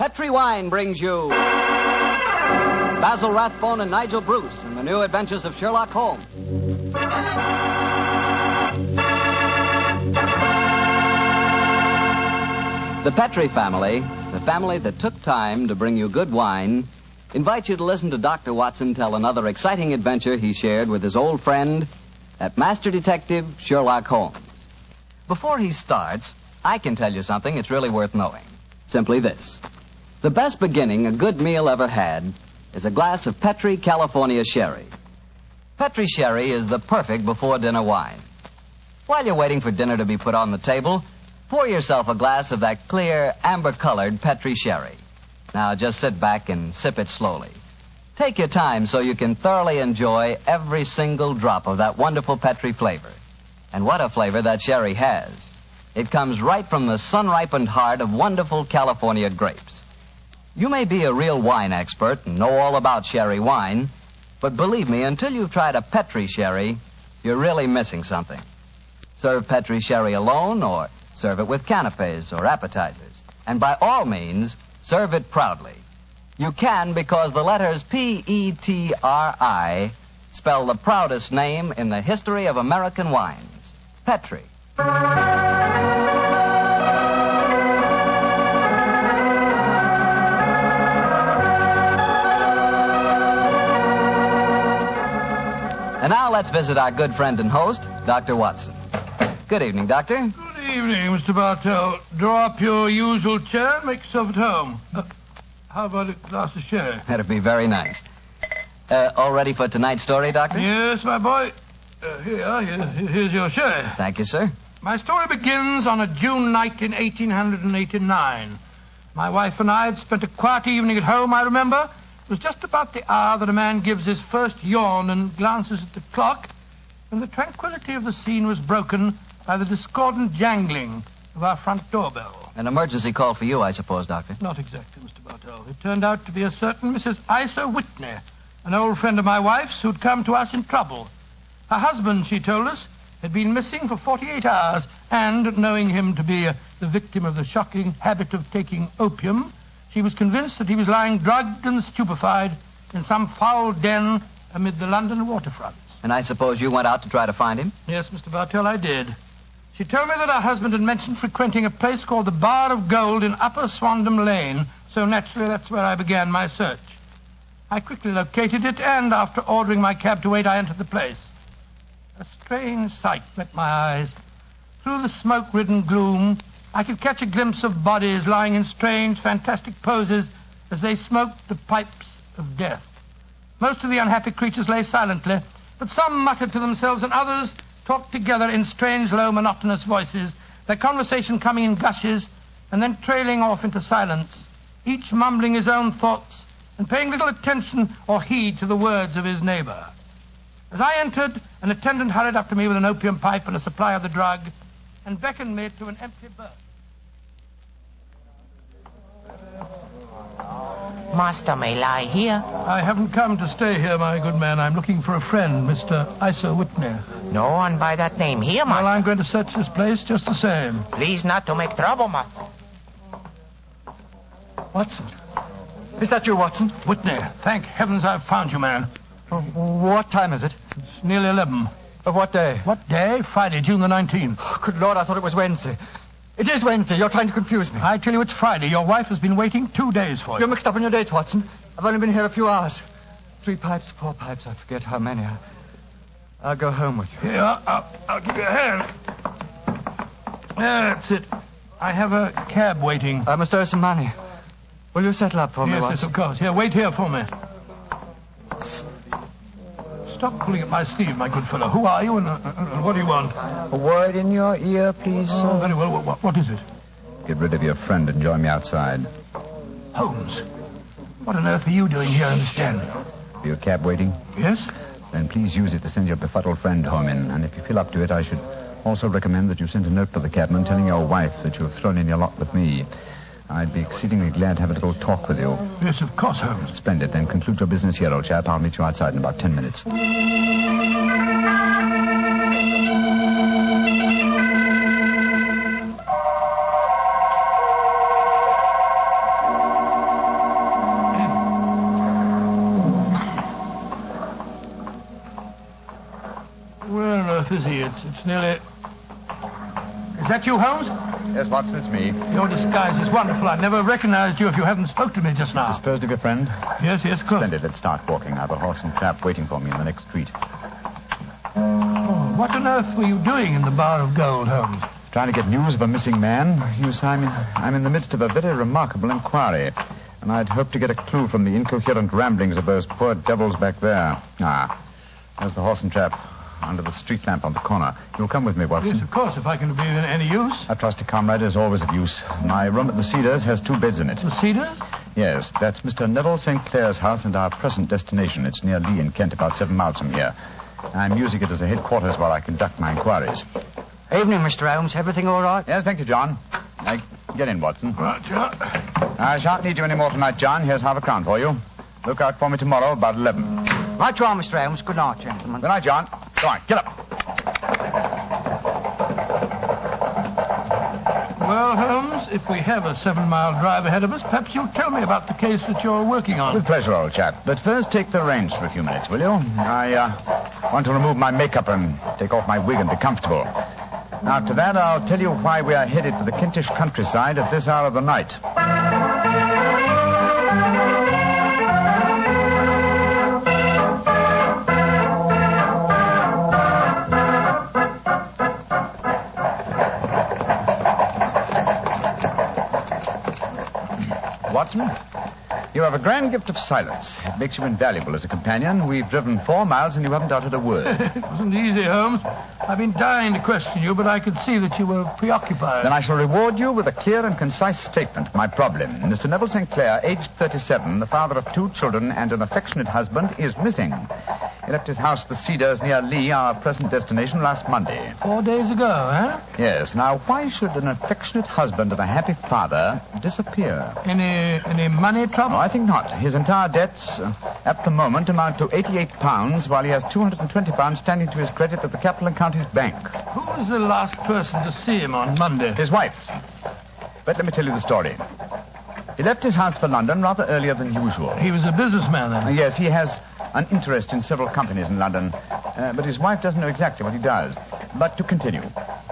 Petri Wine brings you Basil Rathbone and Nigel Bruce in the new adventures of Sherlock Holmes. The Petri family, the family that took time to bring you good wine, invite you to listen to Dr. Watson tell another exciting adventure he shared with his old friend at Master Detective Sherlock Holmes. Before he starts, I can tell you something it's really worth knowing. Simply this. The best beginning a good meal ever had is a glass of Petri California Sherry. Petri Sherry is the perfect before-dinner wine. While you're waiting for dinner to be put on the table, pour yourself a glass of that clear, amber-colored Petri Sherry. Now, just sit back and sip it slowly. Take your time so you can thoroughly enjoy every single drop of that wonderful Petri flavor. And what a flavor that sherry has. It comes right from the sun-ripened heart of wonderful California grapes. You may be a real wine expert and know all about sherry wine, but believe me, until you've tried a Petri sherry, you're really missing something. Serve Petri sherry alone or serve it with canapes or appetizers. And by all means, serve it proudly. You can because the letters P-E-T-R-I spell the proudest name in the history of American wines. Petri. And now let's visit our good friend and host, Dr. Watson. Good evening, Doctor. Good evening, Mr. Bartell. Draw up your usual chair and make yourself at home. How about a glass of sherry? That'd be very nice. All ready for tonight's story, Doctor? Yes, my boy. Here's your sherry. Thank you, sir. My story begins on a June night in 1889. My wife and I had spent a quiet evening at home, I remember. It was just about the hour that a man gives his first yawn and glances at the clock, when the tranquility of the scene was broken by the discordant jangling of our front doorbell. An emergency call for you, I suppose, Doctor. Not exactly, Mr. Bartell. It turned out to be a certain Mrs. Isa Whitney, an old friend of my wife's who'd come to us in trouble. Her husband, she told us, had been missing for 48 hours, and, knowing him to be the victim of the shocking habit of taking opium, she was convinced that he was lying drugged and stupefied in some foul den amid the London waterfronts. And I suppose you went out to try to find him? Yes, Mr. Bartell, I did. She told me that her husband had mentioned frequenting a place called the Bar of Gold in Upper Swandam Lane, so naturally that's where I began my search. I quickly located it, and after ordering my cab to wait, I entered the place. A strange sight met my eyes. Through the smoke-ridden gloom, I could catch a glimpse of bodies lying in strange, fantastic poses as they smoked the pipes of death. Most of the unhappy creatures lay silently, but some muttered to themselves and others talked together in strange, low, monotonous voices, their conversation coming in gushes and then trailing off into silence, each mumbling his own thoughts and paying little attention or heed to the words of his neighbor. As I entered, an attendant hurried up to me with an opium pipe and a supply of the drug and beckoned me to an empty berth. Master may lie here. I haven't come to stay here, my good man. I'm looking for a friend, Mr. Isa Whitney. No one by that name here, master. Well, I'm going to search this place just the same. Please not to make trouble, master. Watson. Is that you, Watson? Whitney, thank heavens I've found you, man. What time is it? It's nearly 11. Of what day? What day? Friday, June the 19th. Oh, good Lord, I thought it was Wednesday. It is Wednesday. You're trying to confuse me. I tell you, it's Friday. Your wife has been waiting 2 days for you. You're mixed up in your dates, Watson. I've only been here a few hours. 3 pipes, 4 pipes. I forget how many. I'll go home with you. Here, I'll give you a hand. That's it. I have a cab waiting. I must owe some money. Will you settle up for me, Watson? Yes, of course. Here, wait here for me. Stop pulling at my sleeve, my good fellow. Who are you and what do you want? A word in your ear, please, sir. Oh, very well. What is it? Get rid of your friend and join me outside. Holmes, what on earth are you doing here in this den? For your cab waiting? Yes? Then please use it to send your befuddled friend home in. And if you feel up to it, I should also recommend that you send a note to the cabman telling your wife that you have thrown in your lot with me. I'd be exceedingly glad to have a little talk with you. Yes, of course, Holmes. Splendid. Then conclude your business here, old chap. I'll meet you outside in about 10 minutes. It's nearly... Is that you, Holmes? Yes, Watson, it's me. Your disguise is wonderful. I never recognized you if you hadn't spoke to me just now. Disposed of your friend? Yes, of course. Splendid. Let's start walking. I have a horse and trap waiting for me in the next street. Oh, what on earth were you doing in the Bar of Gold, Holmes? Trying to get news of a missing man. You see, I'm in the midst of a very remarkable inquiry. And I'd hoped to get a clue from the incoherent ramblings of those poor devils back there. There's the horse and trap under the street lamp on the corner. You'll come with me, Watson? Yes, of course, if I can be of any use. A trusty comrade is always of use. My room at the Cedars has 2 beds in it. The Cedars? Yes, that's Mr. Neville St. Clair's house and our present destination. It's near Lee in Kent, about 7 miles from here. I'm using it as a headquarters while I conduct my inquiries. Evening, Mr. Holmes. Everything all right? Yes, thank you, John. Get in, Watson. Right, John. I shan't need you any more tonight, John. Here's half a crown for you. Look out for me tomorrow about 11. Right you are, Mr. Holmes. Good night, gentlemen. Good night, John. Go on, get up. Well, Holmes, if we have a 7-mile drive ahead of us, perhaps you'll tell me about the case that you're working on. With pleasure, old chap. But first, take the reins for a few minutes, will you? I want to remove my makeup and take off my wig and be comfortable. After that, I'll tell you why we are headed for the Kentish countryside at this hour of the night. Watson, you have a grand gift of silence. It makes you invaluable as a companion. We've driven 4 miles and you haven't uttered a word. It wasn't easy, Holmes. I've been dying to question you, but I could see that you were preoccupied. Then I shall reward you with a clear and concise statement. My problem. Mr. Neville St. Clair, aged 37, the father of 2 children and an affectionate husband, is missing. He left his house, the Cedars, near Lee, our present destination, last Monday. 4 days ago, eh? Yes. Now, why should an affectionate husband and a happy father disappear? Any money trouble? No, I think not. His entire debts, at the moment, amount to £88, while he has £220 standing to his credit at the Capital and Counties Bank. Who was the last person to see him on Monday? His wife. But let me tell you the story. He left his house for London rather earlier than usual. He was a businessman, then? Yes, he has an interest in several companies in London, but his wife doesn't know exactly what he does. But to continue.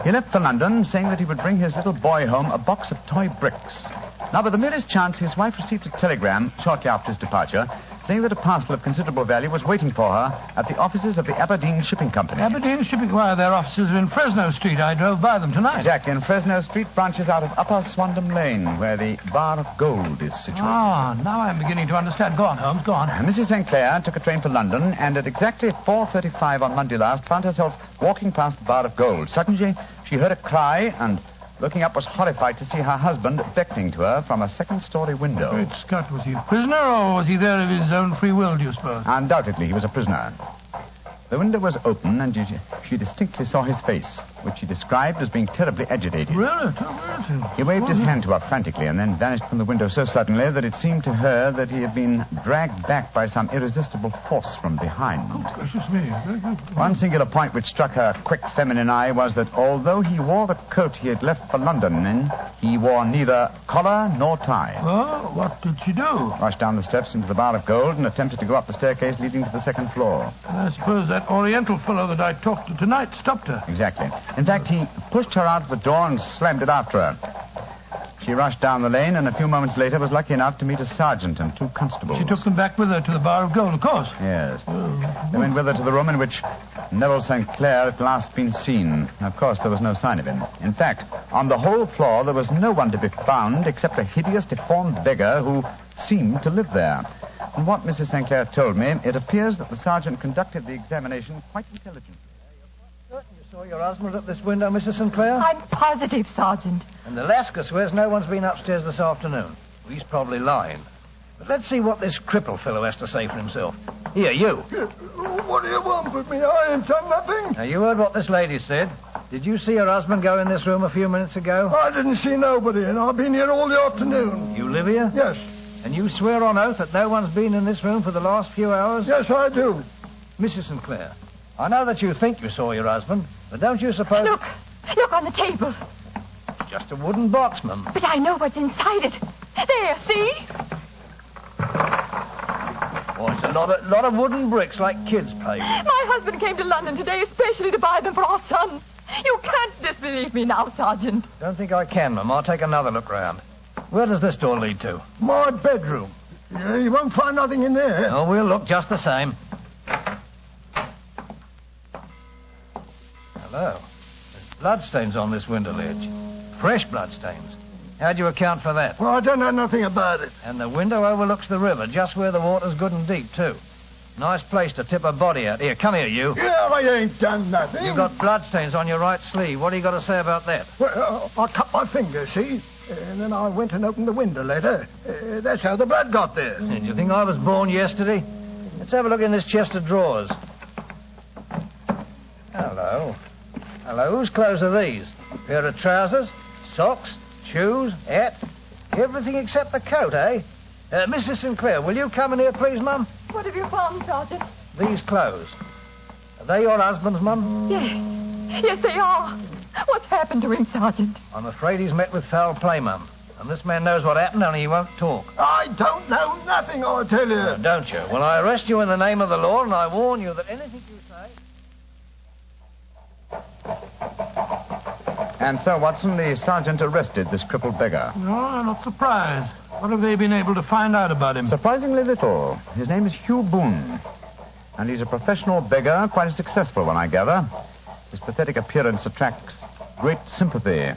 He left for London saying that he would bring his little boy home a box of toy bricks. Now, by the merest chance, his wife received a telegram shortly after his departure saying that a parcel of considerable value was waiting for her at the offices of the Aberdeen Shipping Company. Aberdeen Shipping? Why, their offices are in Fresno Street. I drove by them tonight. Exactly, and Fresno Street branches out of Upper Swandam Lane, where the Bar of Gold is situated. Ah, now I'm beginning to understand. Go on, Holmes, go on. Mrs. St. Clair took a train for London, and at exactly 4:35 on Monday last, found herself walking past the Bar of Gold. Suddenly, she heard a cry, and looking up was horrified to see her husband beckoning to her from a second-story window. Great Scott, was he a prisoner, or was he there of his own free will, do you suppose? Undoubtedly, he was a prisoner. The window was open, and she distinctly saw his face, which she described as being terribly agitated. Really? He waved his hand to her frantically and then vanished from the window so suddenly that it seemed to her that he had been dragged back by some irresistible force from behind. Oh, gracious me. One singular point which struck her quick feminine eye was that although he wore the coat he had left for London in, he wore neither collar nor tie. Well, what did she do? Rushed down the steps into the Bar of Gold and attempted to go up the staircase leading to the second floor. I suppose that Oriental fellow that I talked to tonight stopped her. Exactly. In fact, he pushed her out of the door and slammed it after her. She rushed down the lane and a few moments later was lucky enough to meet a sergeant and 2 constables. She took them back with her to the Bar of Gold, of course. Yes. They went with her to the room in which Neville St. Clair had last been seen. Of course, there was no sign of him. In fact, on the whole floor, there was no one to be found except a hideous, deformed beggar who seemed to live there. From what Mrs. St. Clair told me, it appears that the sergeant conducted the examination quite intelligently. Certain you saw your husband at this window, Mrs. Sinclair? I'm positive, Sergeant. And Alaska swears no one's been upstairs this afternoon. Well, he's probably lying. But let's see what this cripple fellow has to say for himself. Here, you. What do you want with me? I ain't done nothing. Now, you heard what this lady said. Did you see her husband go in this room a few minutes ago? I didn't see nobody, and I've been here all the afternoon. You live here? Yes. And you swear on oath that no one's been in this room for the last few hours? Yes, I do. Mrs. Sinclair, I know that you think you saw your husband, but don't you suppose... Look on the table. Just a wooden box, ma'am. But I know what's inside it. There, see? Oh, it's a lot Lot of wooden bricks like kids play with. My husband came to London today especially to buy them for our son. You can't disbelieve me now, Sergeant. Don't think I can, Mum. I'll take another look round. Where does this door lead to? My bedroom. Yeah, you won't find nothing in there. Oh, we'll look just the same. Hello. There's bloodstains on this window ledge. Fresh bloodstains. How do you account for that? Well, I don't know nothing about it. And the window overlooks the river, just where the water's good and deep, too. Nice place to tip a body out. Here, come here, you. Yeah, I ain't done nothing. You've got bloodstains on your right sleeve. What do you got to say about that? Well, I cut my finger, see? And then I went and opened the window later. That's how the blood got there. Did you think I was born yesterday? Let's have a look in this chest of drawers. Hello. Hello, whose clothes are these? Pair of trousers, socks, shoes, hat, everything except the coat, eh? Mrs. Sinclair, will you come in here, please, Mum? What have you found, Sergeant? These clothes. Are they your husband's, Mum? Yes. Yes, they are. What's happened to him, Sergeant? I'm afraid he's met with foul play, Mum. And this man knows what happened, only he won't talk. I don't know nothing, I tell you. Oh, don't you? Well, I arrest you in the name of the law, and I warn you that anything you say... And so, Watson, the sergeant arrested this crippled beggar. No, I'm not surprised. What have they been able to find out about him? Surprisingly little. His name is Hugh Boone. And he's a professional beggar, quite a successful one, I gather. His pathetic appearance attracts great sympathy.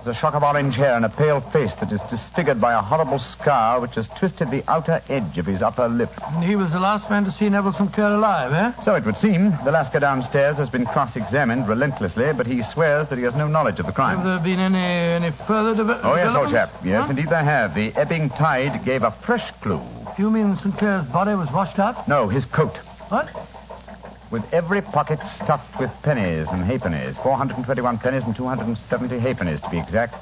There's a shock of orange hair and a pale face that is disfigured by a horrible scar which has twisted the outer edge of his upper lip. And he was the last man to see Neville Sinclair alive, eh? So it would seem. The Lascar downstairs has been cross-examined relentlessly, but he swears that he has no knowledge of the crime. Have there been any further developments? Oh, yes, old chap. Yes, Huh? indeed there have. The ebbing tide gave a fresh clue. You mean Sinclair's body was washed out? No, his coat. What? With every pocket stuffed with pennies and halfpennies. 421 pennies and 270 halfpennies, to be exact.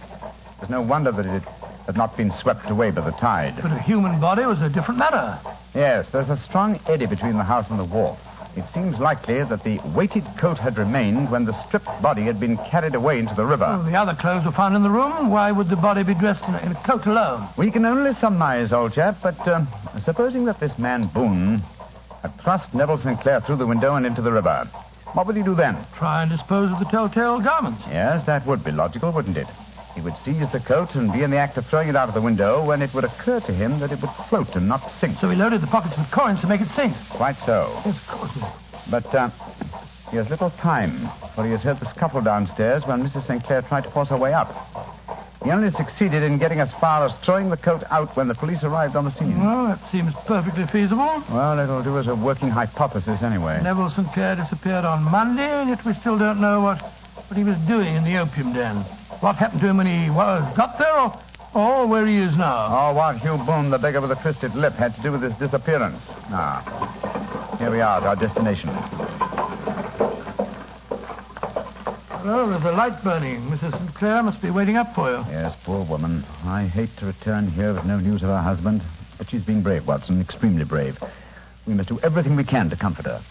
There's no wonder that it had not been swept away by the tide. But a human body was a different matter. Yes, there's a strong eddy between the house and the wharf. It seems likely that the weighted coat had remained when the stripped body had been carried away into the river. Well, the other clothes were found in the room. Why would the body be dressed in a coat alone? We can only surmise, old chap, but supposing that this man Boone had thrust Neville Sinclair through the window and into the river, what would he do then? Try and dispose of the telltale garments. Yes, that would be logical, wouldn't it? He would seize the coat and be in the act of throwing it out of the window when it would occur to him that it would float and not sink. So he loaded the pockets with coins to make it sink. Quite so. Yes, of course. But he has little time, for he has heard the scuffle downstairs when Mrs. Sinclair tried to force her way up. He only succeeded in getting as far as throwing the coat out when the police arrived on the scene. Well, that seems perfectly feasible. Well, it'll do as a working hypothesis anyway. Neville Sinclair disappeared on Monday, and yet we still don't know what he was doing in the opium den. What happened to him when he got there, or where he is now? Oh, what Hugh Boone, the beggar with the twisted lip, had to do with his disappearance. Here we are at our destination. Well, there's a light burning. Mrs. Sinclair must be waiting up for you. Yes, poor woman. I hate to return here with no news of her husband, but she's being brave, Watson, extremely brave. We must do everything we can to comfort her.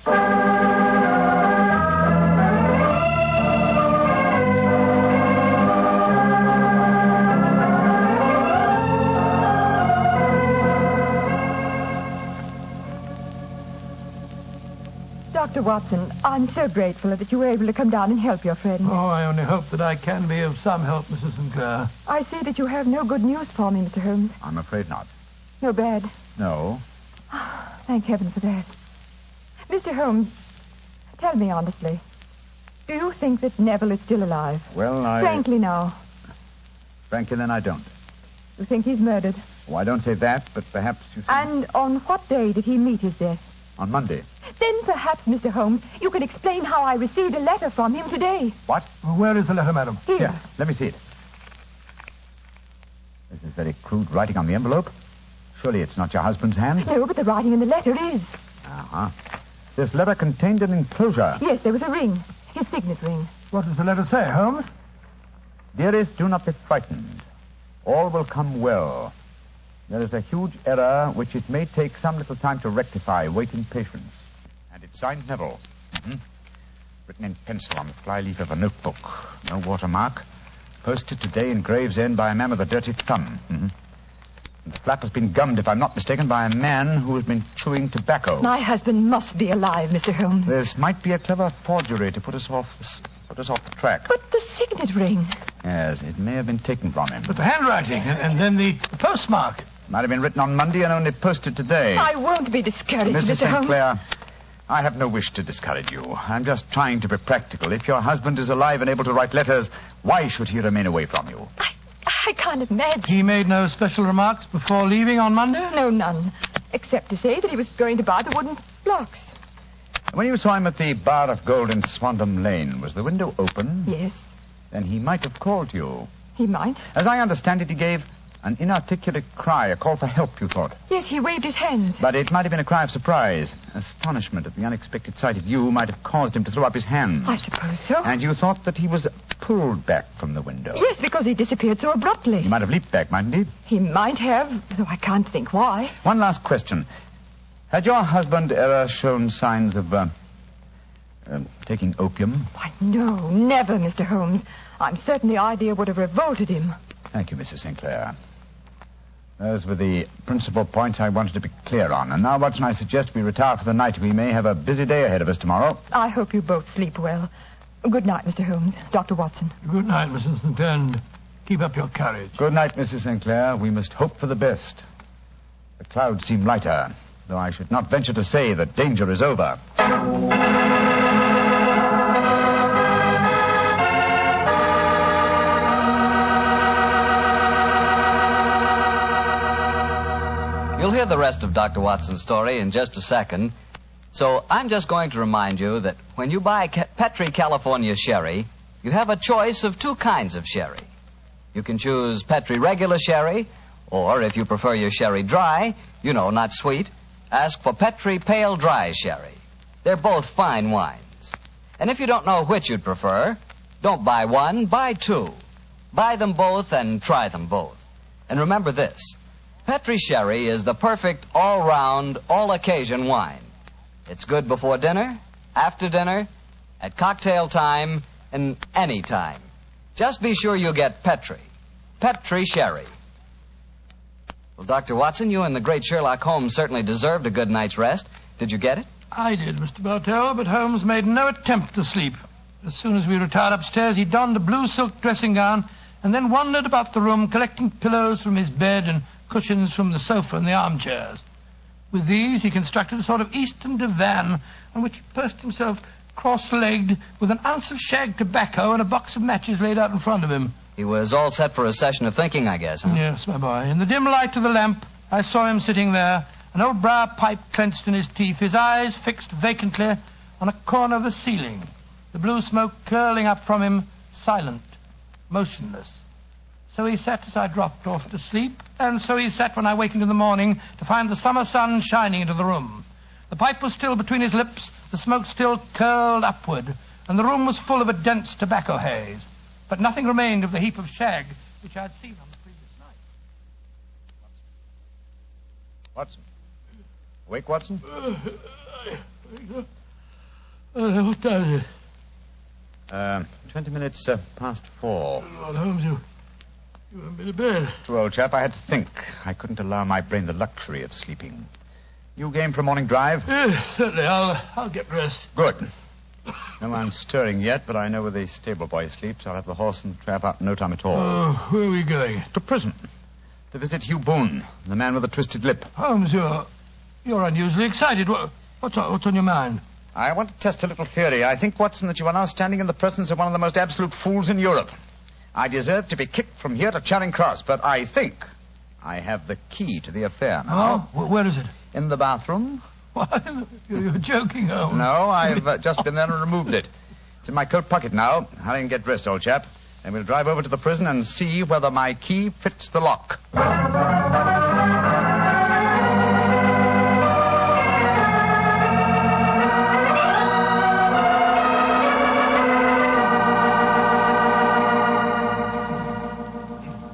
Dr. Watson, I'm so grateful that you were able to come down and help your friend. Oh, I only hope that I can be of some help, Mrs. Sinclair. I see that you have no good news for me, Mr. Holmes. I'm afraid not. No bad. No. Thank heaven for that. Mr. Holmes, tell me honestly, do you think that Neville is still alive? Well, Frankly now. Frankly, then I don't. You think he's murdered? Oh, I don't say that, but perhaps you think... And on what day did he meet his death? On Monday. Then perhaps, Mr. Holmes, you can explain how I received a letter from him today. What? Well, where is the letter, madam? Here. Let me see it. This is very crude writing on the envelope. Surely it's not your husband's hand? No, but the writing in the letter is. Uh-huh. This letter contained an enclosure. Yes, there was a ring. His signet ring. What does the letter say, Holmes? Dearest, do not be frightened. All will come well. There is a huge error which it may take some little time to rectify. Wait in patience. And it's signed Neville. Mm-hmm. Written in pencil on the flyleaf of a notebook. No watermark. Posted today in Gravesend by a man with a dirty thumb. Mm-hmm. The flap has been gummed, if I'm not mistaken, by a man who has been chewing tobacco. My husband must be alive, Mr. Holmes. This might be a clever forgery to put us off the track. But the signet ring. Yes, it may have been taken from him. But the handwriting and then the postmark. Might have been written on Monday and only posted today. I won't be discouraged, Mrs. Mr. St. Holmes. Clair, I have no wish to discourage you. I'm just trying to be practical. If your husband is alive and able to write letters, why should he remain away from you? I can't imagine. He made no special remarks before leaving on Monday? No, none. Except to say that he was going to buy the wooden blocks. When you saw him at the Bar of Gold in Swandam Lane, was the window open? Yes, Then he might have called to you. he might. As I understand it, he gave an inarticulate cry, a call for help, you thought. Yes, he waved his hands. But it might have been a cry of surprise. Astonishment at the unexpected sight of you might have caused him to throw up his hands. I suppose so. And you thought that he was pulled back from the window. Yes, because he disappeared so abruptly. He might have leaped back, mightn't he? He might have, though I can't think why. One last question. Had your husband ever shown signs of, taking opium? Why, no, never, Mr. Holmes. I'm certain the idea would have revolted him. Thank you, Mrs. Sinclair. Those were the principal points I wanted to be clear on. And now, Watson, I suggest we retire for the night. We may have a busy day ahead of us tomorrow. I hope you both sleep well. Good night, Mr. Holmes. Dr. Watson. Good night, Mrs. Sinclair, and keep up your courage. Good night, Mrs. Sinclair. We must hope for the best. The clouds seem lighter, though I should not venture to say that danger is over. You'll hear the rest of Dr. Watson's story in just a second. So I'm just going to remind you that when you buy Petri California sherry, you have a choice of two kinds of sherry. You can choose Petri regular sherry, or if you prefer your sherry dry, not sweet, ask for Petri pale dry sherry. They're both fine wines. And if you don't know which you'd prefer, don't buy one, buy two. Buy them both and try them both. And remember this. Petri sherry is the perfect all-round, all-occasion wine. It's good before dinner, after dinner, at cocktail time, and any time. Just be sure you get Petri. Petri sherry. Well, Dr. Watson, you and the great Sherlock Holmes certainly deserved a good night's rest. Did you get it? I did, Mr. Bartell, but Holmes made no attempt to sleep. As soon as we retired upstairs, he donned a blue silk dressing gown and then wandered about the room collecting pillows from his bed and cushions from the sofa and the armchairs. With these, he constructed a sort of eastern divan on which he perched himself cross-legged with an ounce of shag tobacco and a box of matches laid out in front of him. He was all set for a session of thinking, I guess, huh? Yes, my boy. In the dim light of the lamp, I saw him sitting there, an old briar pipe clenched in his teeth, his eyes fixed vacantly on a corner of the ceiling, the blue smoke curling up from him, silent, motionless. So he sat as I dropped off to sleep, and so he sat when I wakened in the morning to find the summer sun shining into the room. The pipe was still between his lips, the smoke still curled upward, and the room was full of a dense tobacco haze. But nothing remained of the heap of shag which I had seen on the previous night. Watson. Awake, Watson? What time is it? 20 minutes past 4. Lord Holmes, you want me to bed? True, old chap, I had to think. I couldn't allow my brain the luxury of sleeping. You game for a morning drive? Yes, certainly. I'll get dressed. Good. No one's stirring yet, but I know where the stable boy sleeps. I'll have the horse and trap out in no time at all. Oh, where are we going? To prison. To visit Hugh Boone, the man with the twisted lip. Holmes, you're unusually excited. What's on your mind? I want to test a little theory. I think, Watson, that you are now standing in the presence of one of the most absolute fools in Europe. I deserve to be kicked from here to Charing Cross, but I think I have the key to the affair now. Oh, where is it? In the bathroom. What? You're joking, Holmes. No, I've just been there and removed it. It's in my coat pocket now. Hurry and get dressed, old chap. And we'll drive over to the prison and see whether my key fits the lock.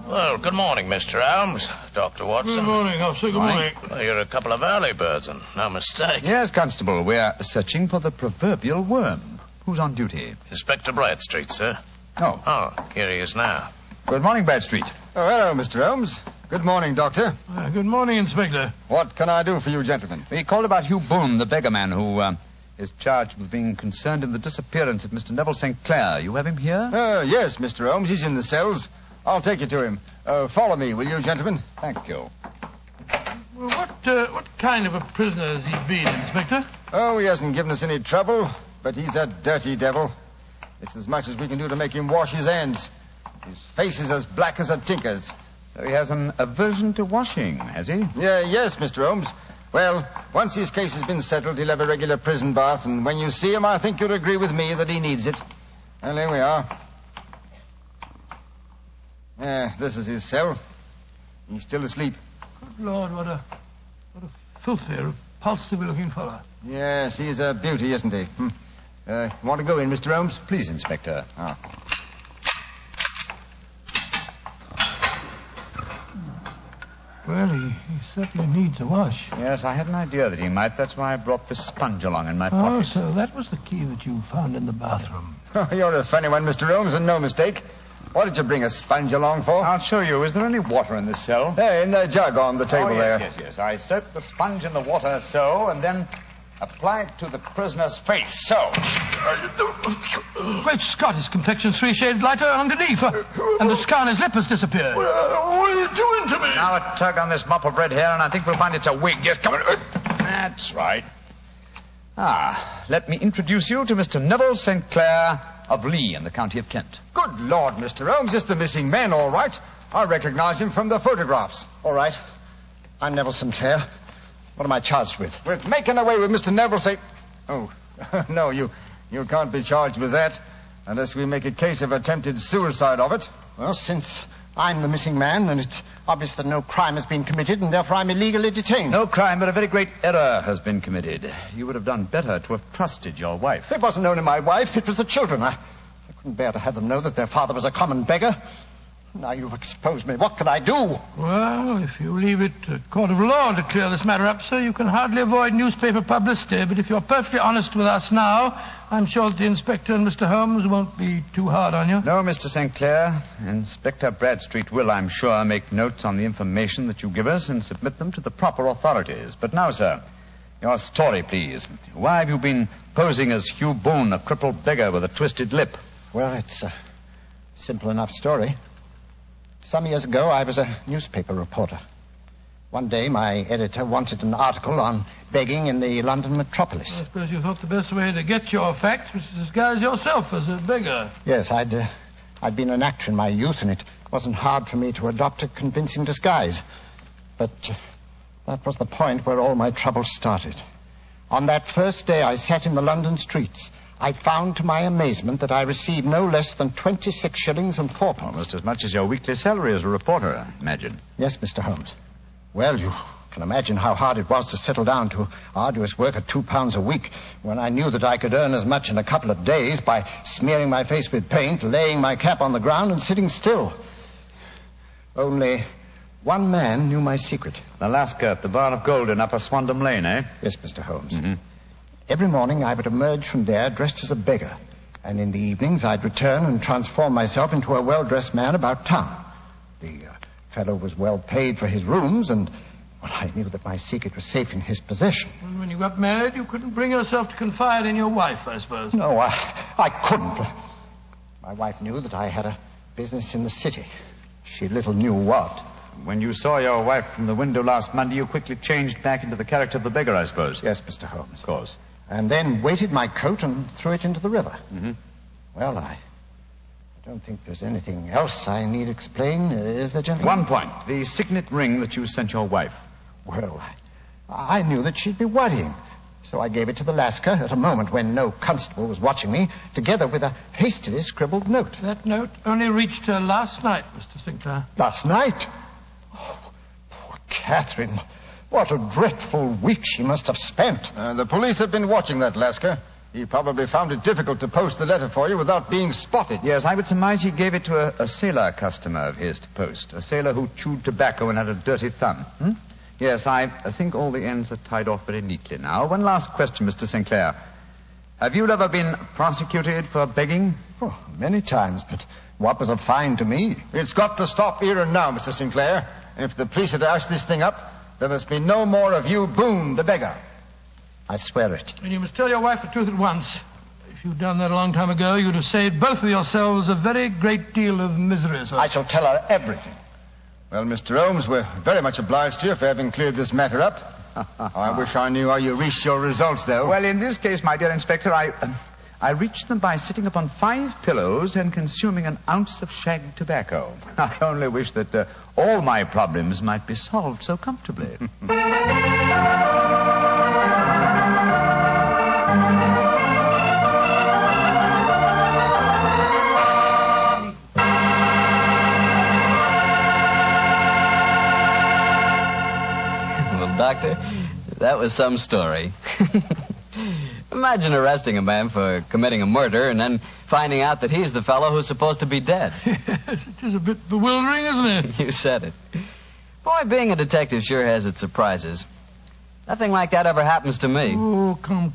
Well, good morning, Mr. Holmes. Dr. Watson. Good morning, officer. Good morning. Well, you're a couple of early birds, and no mistake. Yes, Constable. We're searching for the proverbial worm. Who's on duty? Inspector Bradstreet, sir. Oh. Oh, here he is now. Good morning, Bradstreet. Oh, hello, Mr. Holmes. Good morning, Doctor. Good morning, Inspector. What can I do for you, gentlemen? We called about Hugh Boone, the beggar man who is charged with being concerned in the disappearance of Mr. Neville St. Clair. You have him here? Yes, Mr. Holmes. He's in the cells. I'll take you to him. Follow me, will you, gentlemen? Thank you. Well, what kind of a prisoner has he been, Inspector? Oh, he hasn't given us any trouble, but he's a dirty devil. It's as much as we can do to make him wash his hands. His face is as black as a tinker's. So he has an aversion to washing, has he? Yes, Mr. Holmes. Well, once his case has been settled, he'll have a regular prison bath, and when you see him, I think you'll agree with me that he needs it. Well, here we are. This is his cell. He's still asleep. Good Lord, what a filthy, repulsive-looking fellow. Yes, he's a beauty, isn't he? Want to go in, Mr. Holmes? Please, Inspector. Well, he certainly needs a wash. Yes, I had an idea that he might. That's why I brought this sponge along in my pocket. Oh, so that was the key that you found in the bathroom. Oh, you're a funny one, Mr. Holmes, and no mistake. What did you bring a sponge along for? I'll show you. Is there any water in this cell? In the jug on the table there. Yes. I soak the sponge in the water so, and then apply it to the prisoner's face, so. Great Scott, his complexion's 3 shades lighter underneath, and the scar on his lip has disappeared. What are you doing to me? Now a tug on this mop of red hair, and I think we'll find it's a wig. Yes, come on. That's right. Let me introduce you to Mr. Neville St. Clair of Lee in the county of Kent. Good Lord, Mr. Holmes, it's the missing man, all right. I recognize him from the photographs. All right. I'm Neville Sinclair. What am I charged with? With making away with Mr. Neville St. Oh, no, you can't be charged with that unless we make a case of attempted suicide of it. Well, since I'm the missing man, then it's obvious that no crime has been committed, and therefore I'm illegally detained. No crime, but a very great error has been committed. You would have done better to have trusted your wife. It wasn't only my wife, it was the children. I couldn't bear to have them know that their father was a common beggar. Now you've exposed me. What can I do? Well, if you leave it to a court of law to clear this matter up, sir, you can hardly avoid newspaper publicity. But if you're perfectly honest with us now, I'm sure that the Inspector and Mr. Holmes won't be too hard on you. No, Mr. St. Clair. Inspector Bradstreet will, I'm sure, make notes on the information that you give us and submit them to the proper authorities. But now, sir, your story, please. Why have you been posing as Hugh Boone, a crippled beggar with a twisted lip? Well, it's a simple enough story. Some years ago, I was a newspaper reporter. One day, my editor wanted an article on begging in the London metropolis. I suppose you thought the best way to get your facts was to disguise yourself as a beggar. Yes, I'd been an actor in my youth, and it wasn't hard for me to adopt a convincing disguise. But that was the point where all my troubles started. On that first day I sat in the London streets, I found to my amazement that I received no less than 26 shillings and 4 pence. Almost as much as your weekly salary as a reporter, I imagine. Yes, Mr. Holmes. Well, you can imagine how hard it was to settle down to arduous work at £2 a week when I knew that I could earn as much in a couple of days by smearing my face with paint, laying my cap on the ground, and sitting still. Only one man knew my secret. The Lascar at the Bar of Gold in Upper Swandam Lane, eh? Yes, Mr. Holmes. Mm-hmm. Every morning I would emerge from there dressed as a beggar, and in the evenings I'd return and transform myself into a well-dressed man about town. The fellow was well paid for his rooms, and well, I knew that my secret was safe in his possession. And when you got married, you couldn't bring yourself to confide in your wife, I suppose. No, I couldn't. My wife knew that I had a business in the city. She little knew what. When you saw your wife from the window last Monday, you quickly changed back into the character of the beggar, I suppose. Yes, Mr. Holmes. Of course. And then weighted my coat and threw it into the river. Mm-hmm. Well, I don't think there's anything else I need explain, is there, gentlemen? One point. The signet ring that you sent your wife. Well, I knew that she'd be worrying. So I gave it to the Lascar at a moment when no constable was watching me, together with a hastily scribbled note. That note only reached her last night, Mr. Sinclair. Last night? Oh, poor Catherine. What a dreadful week she must have spent. The police have been watching that Lascar. He probably found it difficult to post the letter for you without being spotted. Yes, I would surmise he gave it to a sailor customer of his to post. A sailor who chewed tobacco and had a dirty thumb. Yes, I think all the ends are tied off very neatly now. One last question, Mr. Sinclair. Have you ever been prosecuted for begging? Oh, many times, but what was a fine to me? It's got to stop here and now, Mr. Sinclair. If the police are to hush this thing up, there must be no more of you, Boone, the beggar. I swear it. And you must tell your wife the truth at once. If you'd done that a long time ago, you'd have saved both of yourselves a very great deal of misery, sir. I shall tell her everything. Well, Mr. Holmes, we're very much obliged to you for having cleared this matter up. I wish I knew how you reached your results, though. Well, in this case, my dear Inspector, I reached them by sitting upon 5 pillows and consuming an ounce of shag tobacco. I only wish that all my problems might be solved so comfortably. Doctor, that was some story. Imagine arresting a man for committing a murder and then finding out that he's the fellow who's supposed to be dead. It is a bit bewildering, isn't it? You said it. Boy, being a detective sure has its surprises. Nothing like that ever happens to me. Oh, come.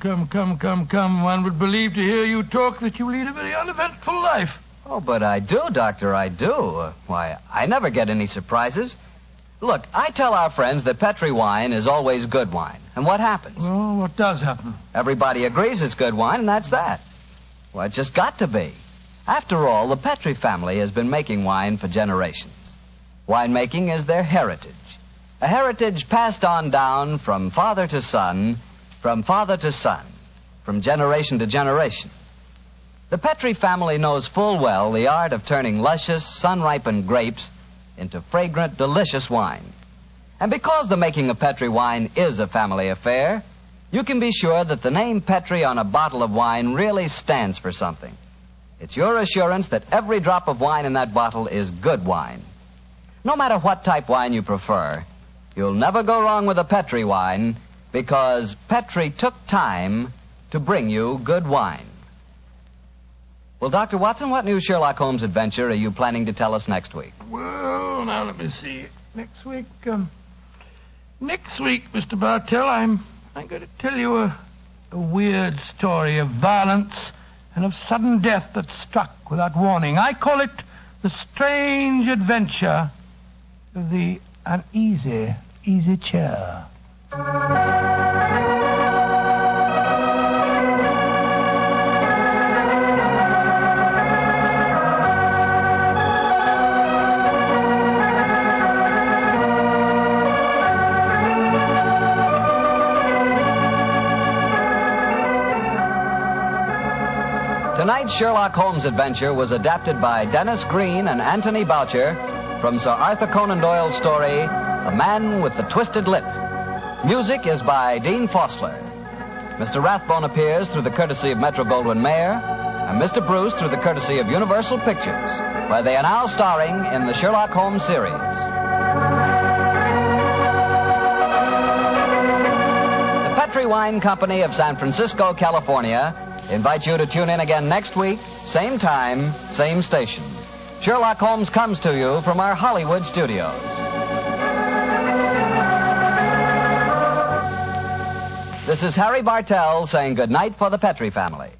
One would believe to hear you talk that you lead a very uneventful life. Oh, but I do, Doctor, I do. Why, I never get any surprises. Look, I tell our friends that Petri wine is always good wine. And what happens? Well, what does happen? Everybody agrees it's good wine, and that's that. Well, it's just got to be. After all, the Petri family has been making wine for generations. Winemaking is their heritage. A heritage passed on down from father to son, from father to son, from generation to generation. The Petri family knows full well the art of turning luscious, sun-ripened grapes into fragrant, delicious wine. And because the making of Petri wine is a family affair, you can be sure that the name Petri on a bottle of wine really stands for something. It's your assurance that every drop of wine in that bottle is good wine. No matter what type wine you prefer, you'll never go wrong with a Petri wine because Petri took time to bring you good wine. Well, Dr. Watson, what new Sherlock Holmes adventure are you planning to tell us next week? Well, now let me see. Next week, Mr. Bartell, I'm going to tell you a weird story of violence and of sudden death that struck without warning. I call it The Strange Adventure of the Uneasy Easy Chair. Tonight's Sherlock Holmes adventure was adapted by Dennis Green and Anthony Boucher from Sir Arthur Conan Doyle's story, The Man with the Twisted Lip. Music is by Dean Fossler. Mr. Rathbone appears through the courtesy of Metro-Goldwyn-Mayer, and Mr. Bruce through the courtesy of Universal Pictures, where they are now starring in the Sherlock Holmes series. The Petri Wine Company of San Francisco, California, invite you to tune in again next week, same time, same station. Sherlock Holmes comes to you from our Hollywood studios. This is Harry Bartell saying goodnight for the Petri family.